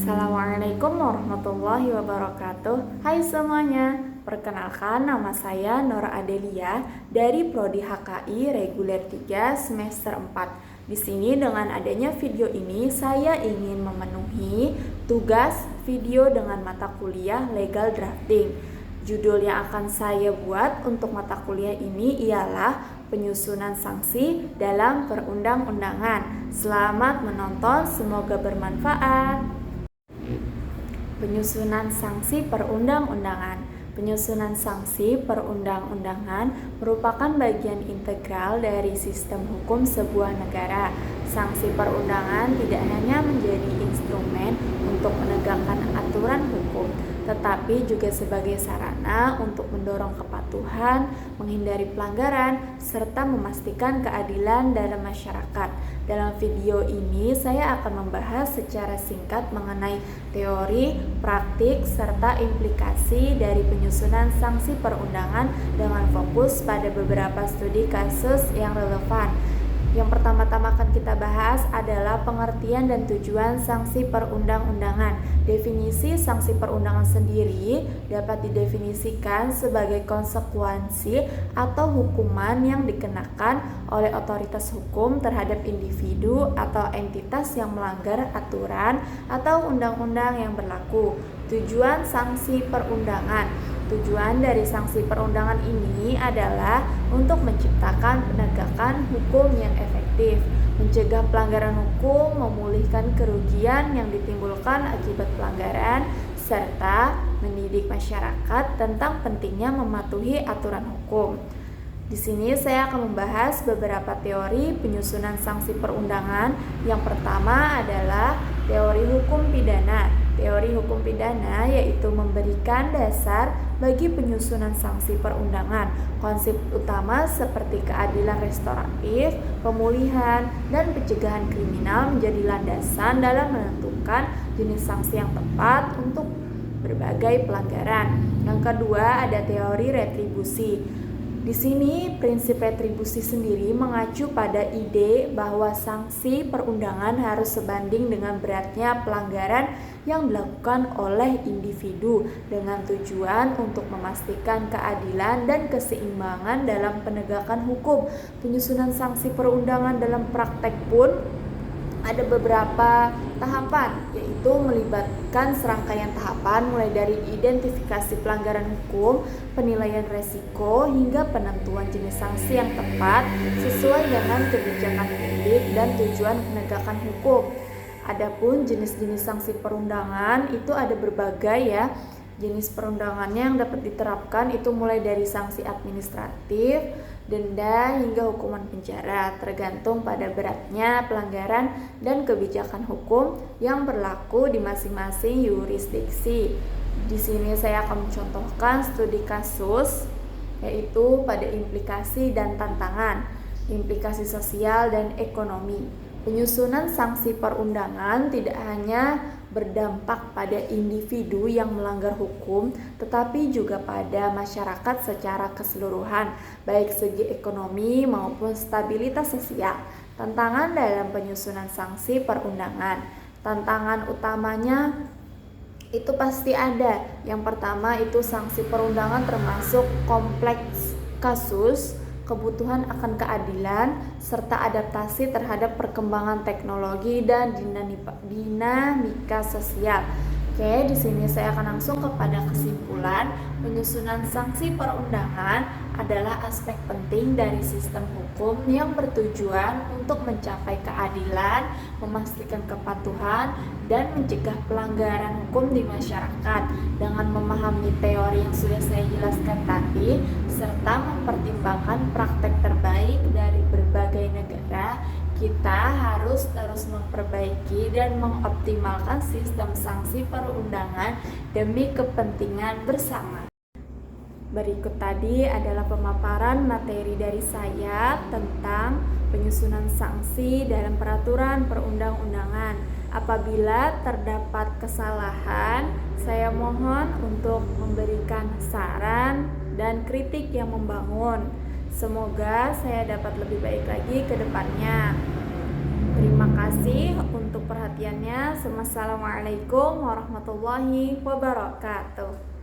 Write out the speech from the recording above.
Assalamualaikum warahmatullahi wabarakatuh. Hai semuanya, perkenalkan nama saya Nora Adelia dari Prodi HKI Reguler 3 semester 4. Di sini dengan adanya video ini saya ingin memenuhi tugas video dengan mata kuliah Legal Drafting. Judul yang akan saya buat untuk mata kuliah ini ialah penyusunan sanksi dalam perundang-undangan. Selamat menonton, semoga bermanfaat. Penyusunan sanksi perundang-undangan. Penyusunan sanksi perundang-undangan merupakan bagian integral dari sistem hukum sebuah negara. Sanksi perundangan tidak hanya menjadi instrumen untuk menegakkan aturan hukum, tetapi juga sebagai sarana untuk mendorong kepatuhan, menghindari pelanggaran, serta memastikan keadilan dalam masyarakat. Dalam video ini saya akan membahas secara singkat mengenai teori, praktik, serta implikasi dari penyusunan sanksi perundangan dengan fokus pada beberapa studi kasus yang relevan. Yang pertama-tama akan kita bahas adalah pengertian dan tujuan sanksi perundang-undangan. Definisi sanksi perundangan sendiri dapat didefinisikan sebagai konsekuensi atau hukuman yang dikenakan oleh otoritas hukum terhadap individu atau entitas yang melanggar aturan atau undang-undang yang berlaku. Tujuan sanksi perundangan. Tujuan dari sanksi perundangan ini adalah untuk menciptakan penegakan hukum yang efektif, mencegah pelanggaran hukum, memulihkan kerugian yang ditimbulkan akibat pelanggaran, serta mendidik masyarakat tentang pentingnya mematuhi aturan hukum. Di sini saya akan membahas beberapa teori penyusunan sanksi perundangan. Yang pertama adalah teori hukum pidana. Teori hukum pidana yaitu memberikan dasar bagi penyusunan sanksi perundangan. Konsep utama seperti keadilan restoratif, pemulihan, dan pencegahan kriminal menjadi landasan dalam menentukan jenis sanksi yang tepat untuk berbagai pelanggaran. Yang kedua ada teori retribusi. Di sini prinsip retribusi sendiri mengacu pada ide bahwa sanksi perundangan harus sebanding dengan beratnya pelanggaran yang dilakukan oleh individu dengan tujuan untuk memastikan keadilan dan keseimbangan dalam penegakan hukum. Penyusunan sanksi perundangan dalam praktek pun ada beberapa tahapan, yaitu melibatkan serangkaian tahapan mulai dari identifikasi pelanggaran hukum, penilaian resiko, hingga penentuan jenis sanksi yang tepat sesuai dengan kebijakan publik dan tujuan penegakan hukum. Adapun jenis-jenis sanksi perundangan itu ada berbagai ya. Jenis perundangannya yang dapat diterapkan itu mulai dari sanksi administratif, denda, hingga hukuman penjara, tergantung pada beratnya pelanggaran dan kebijakan hukum yang berlaku di masing-masing yurisdiksi. Di sini saya akan mencontohkan studi kasus, yaitu pada implikasi dan tantangan, implikasi sosial dan ekonomi. Penyusunan sanksi perundangan tidak hanya berdampak pada individu yang melanggar hukum, tetapi juga pada masyarakat secara keseluruhan, baik segi ekonomi maupun stabilitas sosial. Tantangan dalam penyusunan sanksi perundangan. Tantangan utamanya itu pasti ada. Yang pertama itu sanksi perundangan termasuk kompleks kasus, kebutuhan akan keadilan, serta adaptasi terhadap perkembangan teknologi dan dinamika sosial. Oke, di sini saya akan langsung kepada kesimpulan. Penyusunan sanksi perundangan adalah aspek penting dari sistem hukum yang bertujuan untuk mencapai keadilan, memastikan kepatuhan, dan mencegah pelanggaran hukum di masyarakat. Dengan memahami teori yang sudah saya jelaskan tadi, serta mempertimbangkan praktek terbaik dari berbagai negara, kita harus terus memperbaiki dan mengoptimalkan sistem sanksi perundangan demi kepentingan bersama. Berikut tadi adalah pemaparan materi dari saya tentang penyusunan sanksi dalam peraturan perundang-undangan. Apabila terdapat kesalahan, saya mohon untuk memberikan saran dan kritik yang membangun. Semoga saya dapat lebih baik lagi ke depannya. Terima kasih untuk untuk perhatiannya. Wassalamualaikum warahmatullahi wabarakatuh.